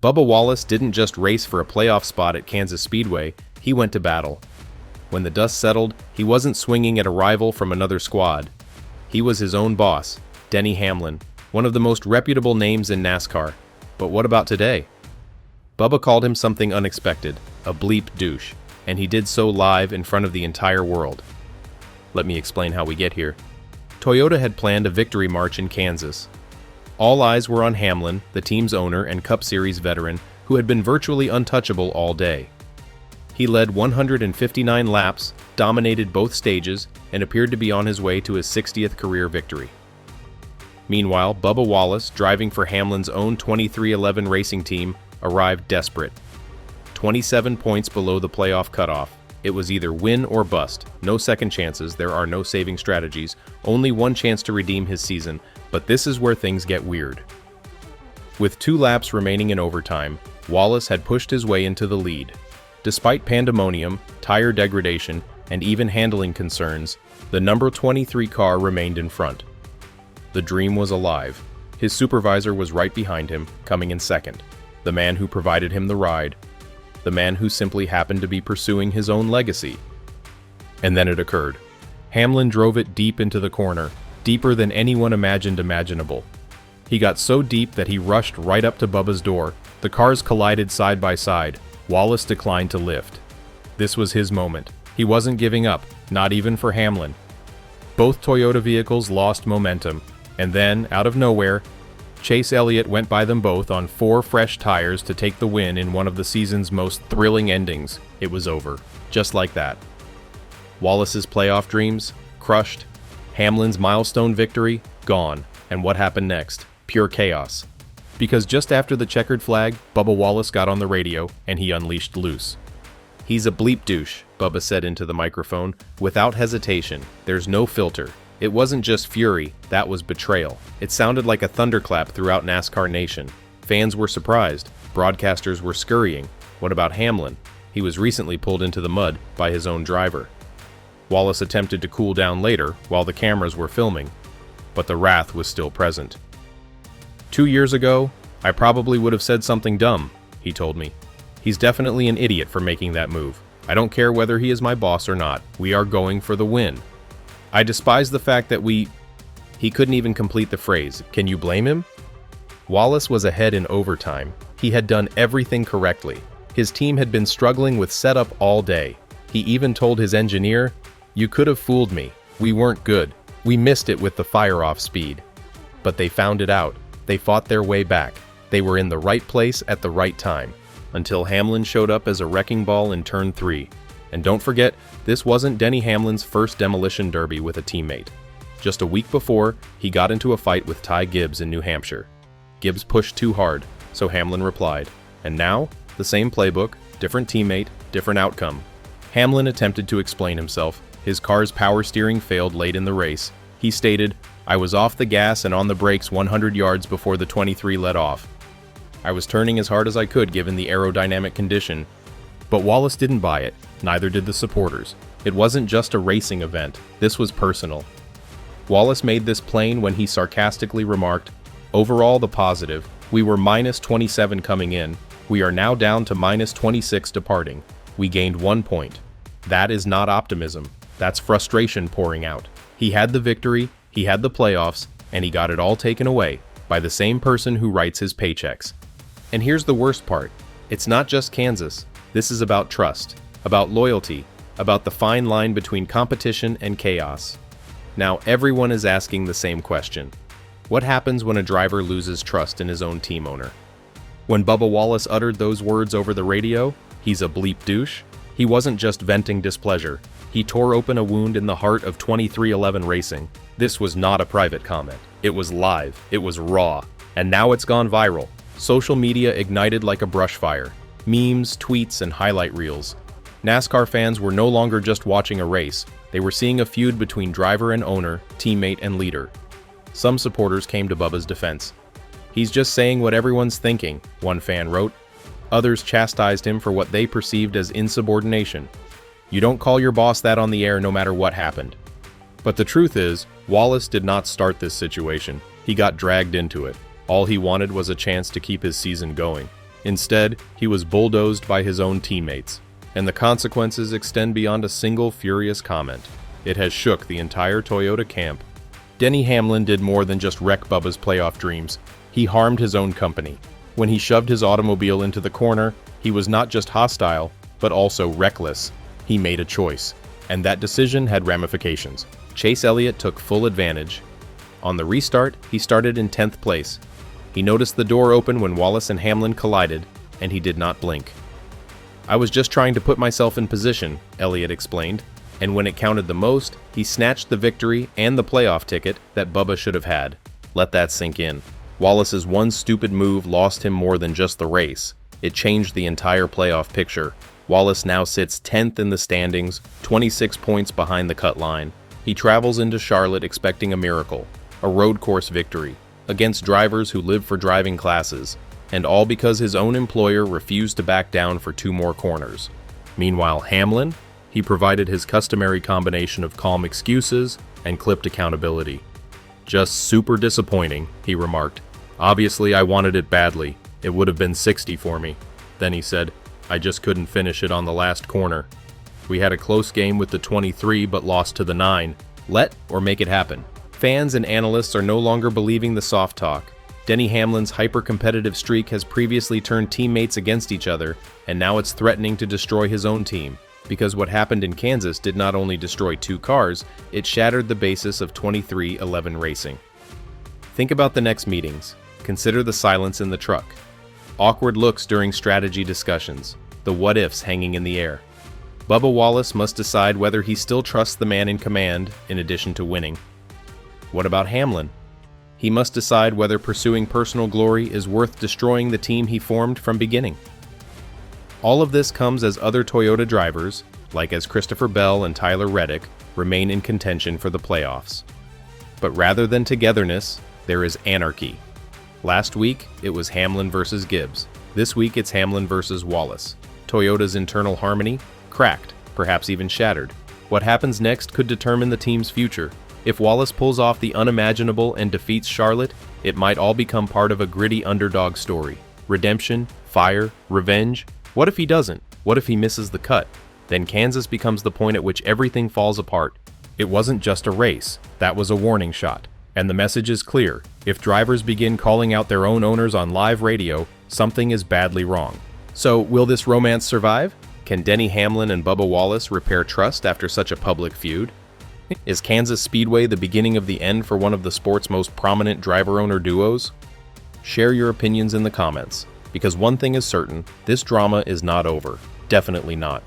Bubba Wallace didn't just race for a playoff spot at Kansas Speedway, he went to battle. When the dust settled, he wasn't swinging at a rival from another squad. He was his own boss, Denny Hamlin, one of the most reputable names in NASCAR. But what about today? Bubba called him something unexpected, a bleep douche, and he did so live in front of the entire world. Let me explain how we get here. Toyota had planned a victory march in Kansas. All eyes were on Hamlin, the team's owner and Cup Series veteran, who had been virtually untouchable all day. He led 159 laps, dominated both stages, and appeared to be on his way to his 60th career victory. Meanwhile, Bubba Wallace, driving for Hamlin's own 2311 racing team, arrived desperate. 27 points below the playoff cutoff. It was either win or bust. No second chances, there are no saving strategies, only one chance to redeem his season, but this is where things get weird. With 2 laps remaining in overtime, Wallace had pushed his way into the lead. Despite pandemonium, tire degradation, and even handling concerns, the number 23 car remained in front. The dream was alive. His supervisor was right behind him, coming in second. The man who provided him the ride. The man who simply happened to be pursuing his own legacy. And then it occurred. Hamlin drove it deep into the corner, deeper than anyone imagined imaginable. He got so deep that he rushed right up to Bubba's door. The cars collided side by side. Wallace declined to lift. This was his moment. He wasn't giving up, not even for Hamlin. Both Toyota vehicles lost momentum, and then, out of nowhere, Chase Elliott went by them both on 4 fresh tires to take the win in one of the season's most thrilling endings. It was over, just like that. Wallace's playoff dreams, crushed. Hamlin's milestone victory, gone. And what happened next? Pure chaos. Because just after the checkered flag, Bubba Wallace got on the radio, and he unleashed loose. "He's a bleep douche," Bubba said into the microphone, without hesitation. There's no filter. It wasn't just fury, that was betrayal. It sounded like a thunderclap throughout NASCAR Nation. Fans were surprised. Broadcasters were scurrying. What about Hamlin? He was recently pulled into the mud by his own driver. Wallace attempted to cool down later while the cameras were filming, but the wrath was still present. 2 years ago, I probably would have said something dumb, he told me. He's definitely an idiot for making that move. I don't care whether he is my boss or not. We are going for the win. I despise the fact that He couldn't even complete the phrase. Can you blame him? Wallace was ahead in overtime. He had done everything correctly. His team had been struggling with setup all day. He even told his engineer, "You could have fooled me. We weren't good. We missed it with the fire-off speed." But they found it out. They fought their way back. They were in the right place at the right time, until Hamlin showed up as a wrecking ball in turn 3. And don't forget, this wasn't Denny Hamlin's first demolition derby with a teammate. Just a week before, he got into a fight with Ty Gibbs in New Hampshire. Gibbs pushed too hard, so Hamlin replied. And now, the same playbook, different teammate, different outcome. Hamlin attempted to explain himself. His car's power steering failed late in the race. He stated, "I was off the gas and on the brakes 100 yards before the 23 let off. I was turning as hard as I could given the aerodynamic condition." But Wallace didn't buy it, neither did the supporters. It wasn't just a racing event, this was personal. Wallace made this plain when he sarcastically remarked, "Overall the positive, we were minus 27 coming in, we are now down to minus 26 departing. We gained 1 point. That is not optimism, that's frustration pouring out. He had the victory, he had the playoffs, and he got it all taken away by the same person who writes his paychecks." And here's the worst part, it's not just Kansas. This is about trust, about loyalty, about the fine line between competition and chaos. Now everyone is asking the same question. What happens when a driver loses trust in his own team owner? When Bubba Wallace uttered those words over the radio, "He's a bleep douche," he wasn't just venting displeasure. He tore open a wound in the heart of 2311 racing. This was not a private comment. It was live, it was raw, and now it's gone viral. Social media ignited like a brush fire. Memes, tweets, and highlight reels. NASCAR fans were no longer just watching a race, they were seeing a feud between driver and owner, teammate and leader. Some supporters came to Bubba's defense. "He's just saying what everyone's thinking," one fan wrote. Others chastised him for what they perceived as insubordination. You don't call your boss that on the air no matter what happened. But the truth is, Wallace did not start this situation. He got dragged into it. All he wanted was a chance to keep his season going. Instead, he was bulldozed by his own teammates, and the consequences extend beyond a single furious comment. It has shook the entire Toyota camp. Denny Hamlin did more than just wreck Bubba's playoff dreams. He harmed his own company. When he shoved his automobile into the corner, he was not just hostile, but also reckless. He made a choice, and that decision had ramifications. Chase Elliott took full advantage. On the restart, he started in 10th place. He noticed the door open when Wallace and Hamlin collided, and he did not blink. "I was just trying to put myself in position," Elliott explained, and when it counted the most, he snatched the victory and the playoff ticket that Bubba should have had. Let that sink in. Wallace's one stupid move lost him more than just the race. It changed the entire playoff picture. Wallace now sits 10th in the standings, 26 points behind the cut line. He travels into Charlotte expecting a miracle, a road course victory, against drivers who live for driving classes, and all because his own employer refused to back down for 2 more corners. Meanwhile, Hamlin, he provided his customary combination of calm excuses and clipped accountability. "Just super disappointing," he remarked. "Obviously, I wanted it badly. It would have been 60 for me." Then he said, "I just couldn't finish it on the last corner. We had a close game with the 23 but lost to the 9. Let or make it happen." Fans and analysts are no longer believing the soft talk. Denny Hamlin's hyper-competitive streak has previously turned teammates against each other, and now it's threatening to destroy his own team. Because what happened in Kansas did not only destroy 2 cars, it shattered the basis of 23-11 racing. Think about the next meetings. Consider the silence in the truck. Awkward looks during strategy discussions. The what-ifs hanging in the air. Bubba Wallace must decide whether he still trusts the man in command, in addition to winning. What about Hamlin? He must decide whether pursuing personal glory is worth destroying the team he formed from beginning. All of this comes as other Toyota drivers, like as Christopher Bell and Tyler Reddick, remain in contention for the playoffs. But rather than togetherness, there is anarchy. Last week, it was Hamlin versus Gibbs. This week, it's Hamlin versus Wallace. Toyota's internal harmony? Cracked, perhaps even shattered. What happens next could determine the team's future. If Wallace pulls off the unimaginable and defeats Charlotte, it might all become part of a gritty underdog story. Redemption, fire, revenge. What if he doesn't? What if he misses the cut? Then Kansas becomes the point at which everything falls apart. It wasn't just a race. That was a warning shot. And the message is clear. If drivers begin calling out their own owners on live radio, something is badly wrong. So, will this romance survive? Can Denny Hamlin and Bubba Wallace repair trust after such a public feud? Is Kansas Speedway the beginning of the end for one of the sport's most prominent driver-owner duos? Share your opinions in the comments, because one thing is certain, this drama is not over. Definitely not.